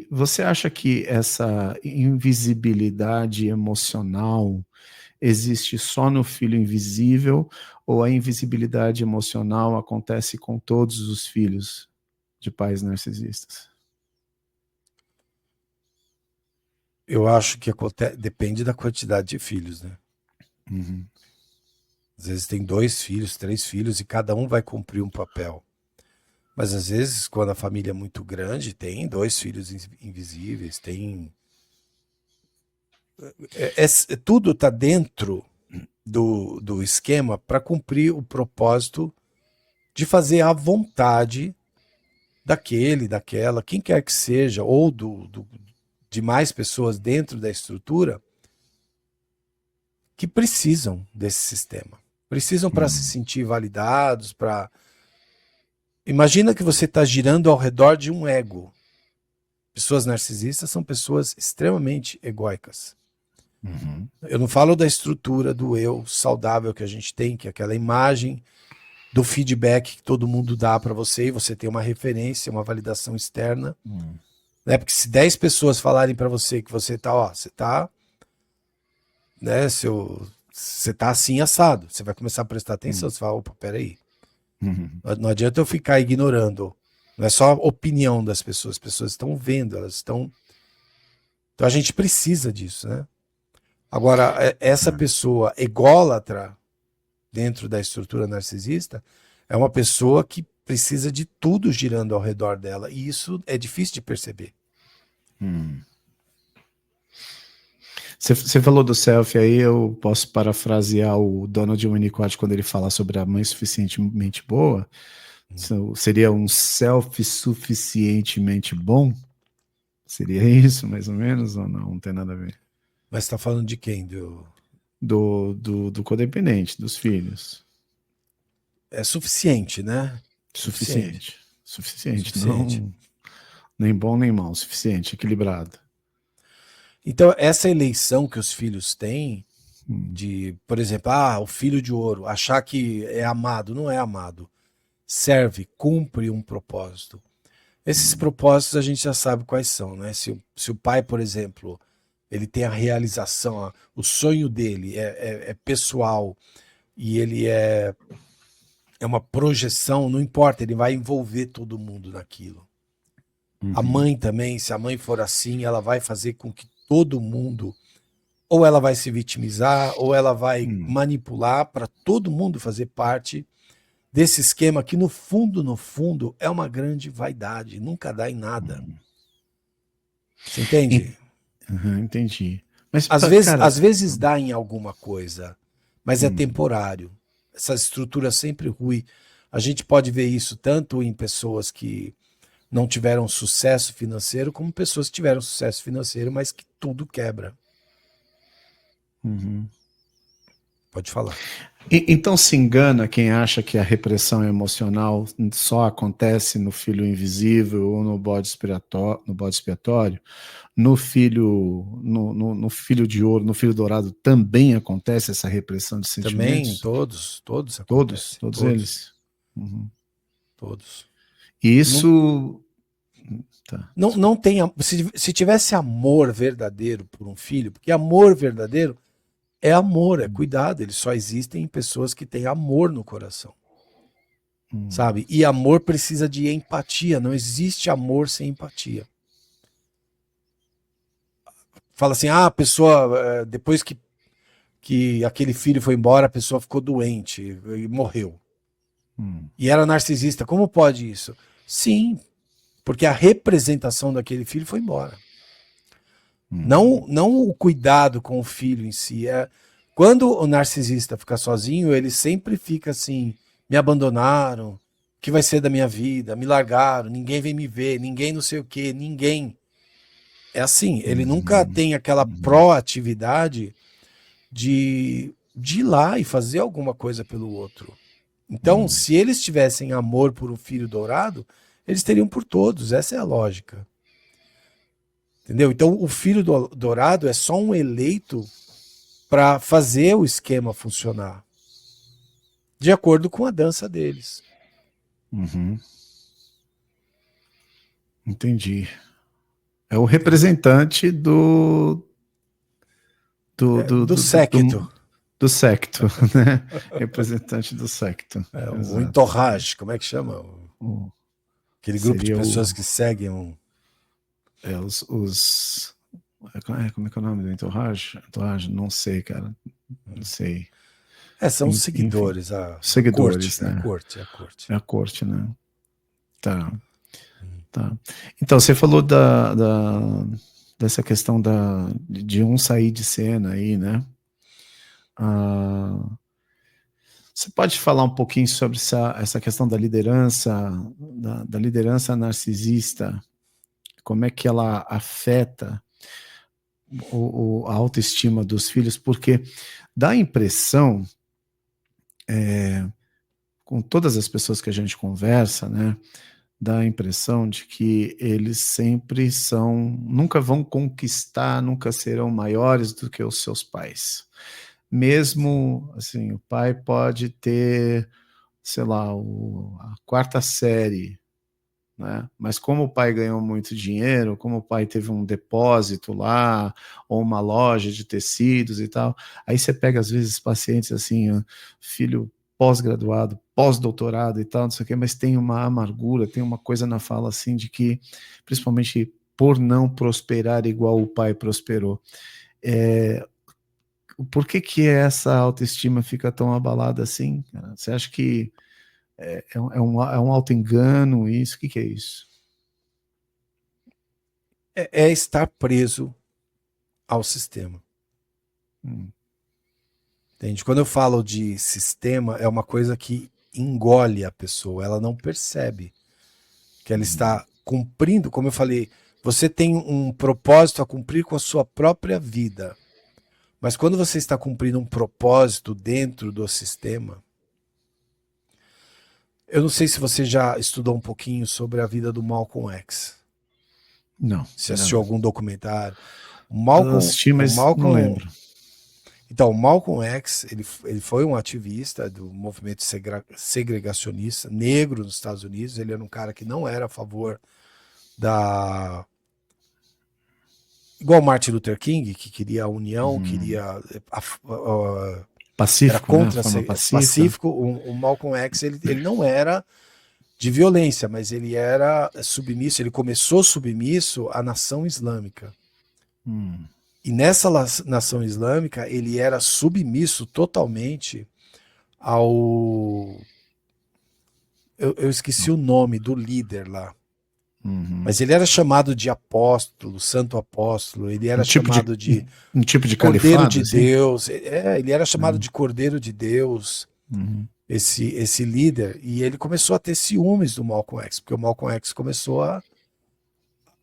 Você acha que essa invisibilidade emocional existe só no filho invisível, ou a invisibilidade emocional acontece com todos os filhos de pais narcisistas? Eu acho que depende da quantidade de filhos, né? Uhum. Às vezes tem 2 filhos, 3 filhos e cada um vai cumprir um papel. Mas às vezes, quando a família é muito grande, tem 2 filhos invisíveis, tem... tudo está dentro do esquema para cumprir o propósito de fazer a vontade daquele, daquela, quem quer que seja, ou de mais pessoas dentro da estrutura que precisam desse sistema. Precisam para se sentir validados, para... Imagina que você está girando ao redor de um ego. Pessoas narcisistas são pessoas extremamente egóicas. Uhum. Eu não falo da estrutura do eu saudável que a gente tem, que é aquela imagem do feedback que todo mundo dá para você e você tem uma referência, uma validação externa. Né? Porque se 10 pessoas falarem para você que você tá, né, você tá assim assado, você vai começar a prestar atenção, você fala, opa, peraí. Não adianta eu ficar ignorando. Não é só a opinião das pessoas, as pessoas estão vendo, elas estão... Então a gente precisa disso, né? Agora, essa pessoa ególatra dentro da estrutura narcisista é uma pessoa que precisa de tudo girando ao redor dela. E isso é difícil de perceber. Você falou do self aí, eu posso parafrasear o Donald Winnicott quando ele fala sobre a mãe suficientemente boa. Seria um self suficientemente bom? Seria isso, mais ou menos, ou não? Não tem nada a ver. Mas você está falando de quem? Do codependente, dos filhos. É suficiente, né? Suficiente. Suficiente. Suficiente. Não, nem bom nem mal. Suficiente, equilibrado. Então, essa eleição que os filhos têm, de, por exemplo, o filho de ouro, achar que é amado, não é amado. Serve, cumpre um propósito. Esses propósitos a gente já sabe quais são, né? Se o pai, por exemplo, ele tem a realização, o sonho dele é pessoal e ele é uma projeção, não importa, ele vai envolver todo mundo naquilo. A mãe também, se a mãe for assim, ela vai fazer com que todo mundo, ou ela vai se vitimizar, ou ela vai manipular para todo mundo fazer parte desse esquema que no fundo, é uma grande vaidade, nunca dá em nada. Você entende? Entendi. Mas, Às cara, vezes dá em alguma coisa, mas é temporário. Essa estrutura sempre ruim. A gente pode ver isso tanto em pessoas que não tiveram sucesso financeiro, como pessoas que tiveram sucesso financeiro, mas que tudo quebra. Pode falar. Então se engana quem acha que a repressão emocional só acontece no filho invisível ou no bode expiatório, no filho de ouro, no filho dourado também acontece essa repressão de Também, sentimentos? todos Todos, acontecem. todos Todos, eles. Uhum. todos. E Não, isso. Tá, não tem. Se tivesse amor verdadeiro por um filho, porque amor verdadeiro é amor, é cuidado. Eles só existem em pessoas que têm amor no coração. Sabe? E amor precisa de empatia. Não existe amor sem empatia. Fala assim, a pessoa, depois que aquele filho foi embora, a pessoa ficou doente e morreu. E era narcisista. Como pode isso? Sim, porque a representação daquele filho foi embora. Não o cuidado com o filho em si. Quando o narcisista fica sozinho, ele sempre fica assim, me abandonaram, o que vai ser da minha vida? Me largaram, ninguém vem me ver, ninguém não sei o que, ninguém. É assim, ele nunca tem aquela proatividade de ir lá e fazer alguma coisa pelo outro. Então, se eles tivessem amor por um filho dourado, eles teriam por todos. Essa é a lógica. Entendeu? Então, o filho dourado é só um eleito para fazer o esquema funcionar de acordo com a dança deles. Entendi. É o representante Do séquito. do secto, né? Representante do secto. O Exato. entourage, como é que chama? O- Aquele grupo de Seria pessoas que seguem como é que é o nome do entourage? Entourage? Não sei, cara. Não sei. são os Enfim, seguidores, a seguidores, corte, a né? corte, a corte. É a corte, né? Tá, tá. Então, você falou dessa questão de um sair de cena aí, né? Ah, você pode falar um pouquinho sobre essa questão da liderança, da liderança narcisista, como é que ela afeta a autoestima dos filhos? Porque dá a impressão, com todas as pessoas que a gente conversa, né? Dá a impressão de que eles sempre nunca vão conquistar, nunca serão maiores do que os seus pais. Mesmo, assim, o pai pode ter, sei lá, a quarta série, né? Mas como o pai ganhou muito dinheiro, como o pai teve um depósito lá, ou uma loja de tecidos e tal, aí você pega às vezes pacientes assim, filho pós-graduado, pós-doutorado e tal, não sei o quê, mas tem uma amargura, tem uma coisa na fala assim de que, principalmente por não prosperar igual o pai prosperou, por que essa autoestima fica tão abalada assim? Você acha que é um auto-engano isso? O que é isso? É estar preso ao sistema. Entende? Quando eu falo de sistema, é uma coisa que engole a pessoa, ela não percebe que ela está cumprindo, como eu falei, você tem um propósito a cumprir com a sua própria vida. Mas quando você está cumprindo um propósito dentro do sistema, eu não sei se você já estudou um pouquinho sobre a vida do Malcolm X. Não. Se assistiu algum documentário. Eu assisti, mas não lembro. Então, o Malcolm X, ele foi um ativista do movimento segregacionista negro nos Estados Unidos. Ele era um cara que não era a favor da... Igual Martin Luther King, que queria a união, queria... Pacífico, era contra, né? pacífico. O Malcolm X, ele não era de violência, mas ele era submisso, ele começou submisso à nação islâmica. E nessa nação islâmica, ele era submisso totalmente ao... Eu esqueci o nome do líder lá. Mas ele era chamado de apóstolo, santo apóstolo, ele era chamado de um tipo de Cordeiro califado, de assim? Deus, ele era chamado de Cordeiro de Deus, esse líder, e ele começou a ter ciúmes do Malcolm X, porque o Malcolm X começou a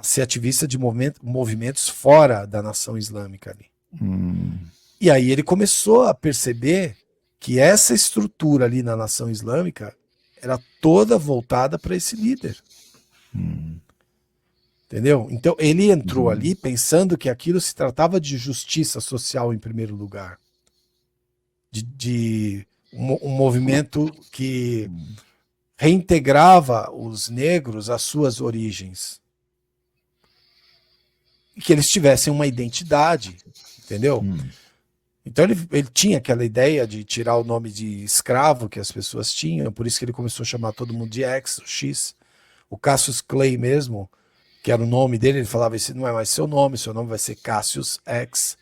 ser ativista de movimentos fora da nação islâmica ali. E aí ele começou a perceber que essa estrutura ali na nação islâmica era toda voltada para esse líder. Entendeu? Então ele entrou ali pensando que aquilo se tratava de justiça social em primeiro lugar. De um movimento que reintegrava os negros às suas origens. E que eles tivessem uma identidade, entendeu? Então ele tinha aquela ideia de tirar o nome de escravo que as pessoas tinham, por isso que ele começou a chamar todo mundo de X. O Cassius Clay mesmo, que era o nome dele, ele falava, esse não é mais seu nome vai ser Cassius X.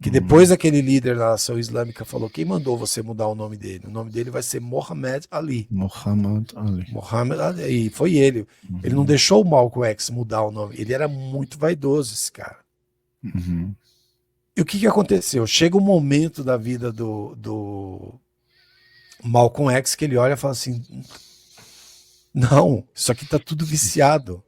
Que depois aquele líder da nação islâmica falou, quem mandou você mudar o nome dele? O nome dele vai ser Muhammad Ali. Muhammad Ali. E foi ele. Ele não deixou o Malcolm X mudar o nome. Ele era muito vaidoso, esse cara. E o que aconteceu? Chega um momento da vida do Malcolm X que ele olha e fala assim, não, isso aqui tá tudo viciado.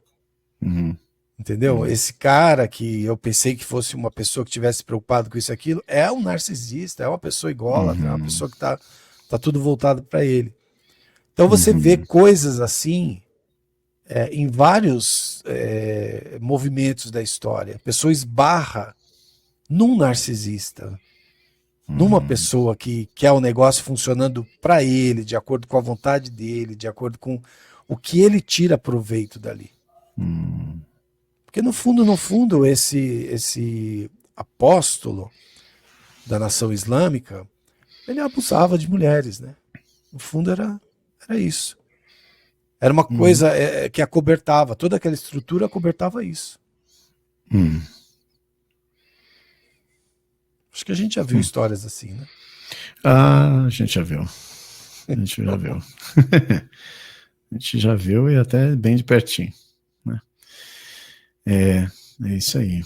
Entendeu? Esse cara que eu pensei que fosse uma pessoa que tivesse preocupado com isso e aquilo, é um narcisista, é uma pessoa ególatra, é uma pessoa que tá tudo voltado para ele. Então você vê coisas assim em vários movimentos da história. A pessoa esbarra num narcisista, numa pessoa que quer o negócio funcionando para ele, de acordo com a vontade dele, de acordo com o que ele tira proveito dali. Porque no fundo, esse apóstolo da nação islâmica, ele abusava de mulheres, né? No fundo era isso. Era uma coisa que acobertava, toda aquela estrutura acobertava isso. Acho que a gente já viu histórias assim, né? Ah, a gente já viu. A gente já viu. A gente já viu e até bem de pertinho, né? É isso aí.